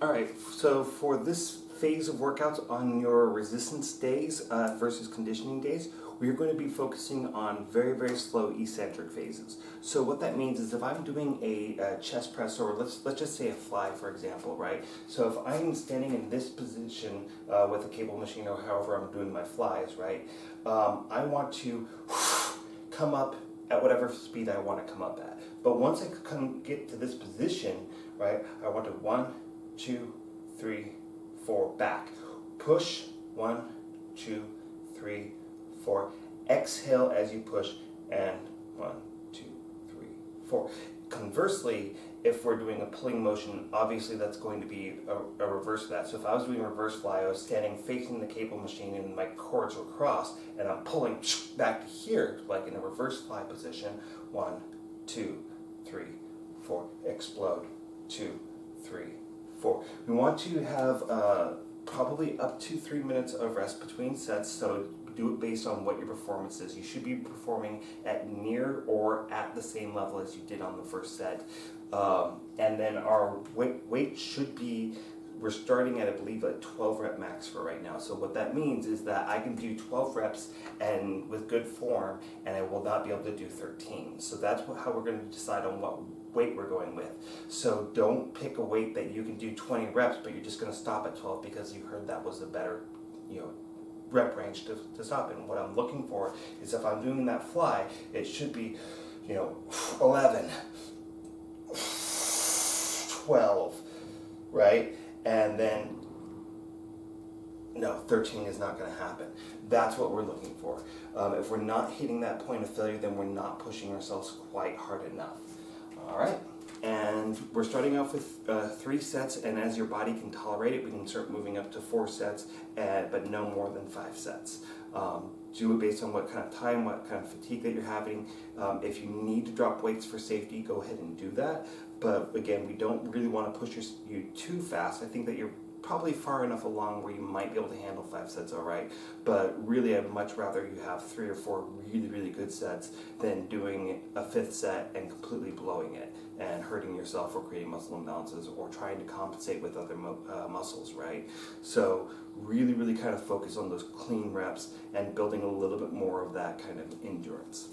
All right, so for this phase of workouts on your resistance days versus conditioning days, we're going to be focusing on very, very slow eccentric phases. So what that means is if I'm doing a chest press, or let's just say a fly, for example, right? So if I'm standing in this position with a cable machine or however I'm doing my flies, right? I want to come up at whatever speed I want to come up at. But once I get to this position, right, I want to 1, 2, 3, 4, back. Push, 1, 2, 3, 4. Exhale as you push, and 1, 2, 3, 4. Conversely, if we're doing a pulling motion, obviously that's going to be a reverse of that. So if I was doing a reverse fly, I was standing facing the cable machine and my cords were crossed, and I'm pulling back to here, like in a reverse fly position. 1, 2, 3, 4. Explode. 2, 3, 4. We want to have probably up to 3 minutes of rest between sets, so do it based on what your performance is. You should be performing at near or at the same level as you did on the first set. And then our weight should be, we're starting at, I believe, a 12 rep max for right now. So what that means is that I can do 12 reps and with good form, and I will not be able to do 13. So that's how we're going to decide on what weight we're going with. So don't pick a weight that you can do 20 reps, but you're just going to stop at 12 because you heard that was a better, rep range to stop in. What I'm looking for is if I'm doing that fly, it should be, 11, 12, right? And then, no, 13 is not going to happen. That's what we're looking for. If we're not hitting that point of failure, then we're not pushing ourselves quite hard enough. All right, and we're starting off with 3 sets, and as your body can tolerate it, we can start moving up to 4 sets, but no more than 5 sets. Do it based on what kind of time, what kind of fatigue that you're having. If you need to drop weights for safety, go ahead and do that. But again, we don't really want to push you too fast. I think that you're probably far enough along where you might be able to handle 5 sets all right, but really I'd much rather you have 3 or 4 really, really good sets than doing a 5th set and completely blowing it and hurting yourself or creating muscle imbalances or trying to compensate with other muscles, right? So really, really kind of focus on those clean reps and building a little bit more of that kind of endurance.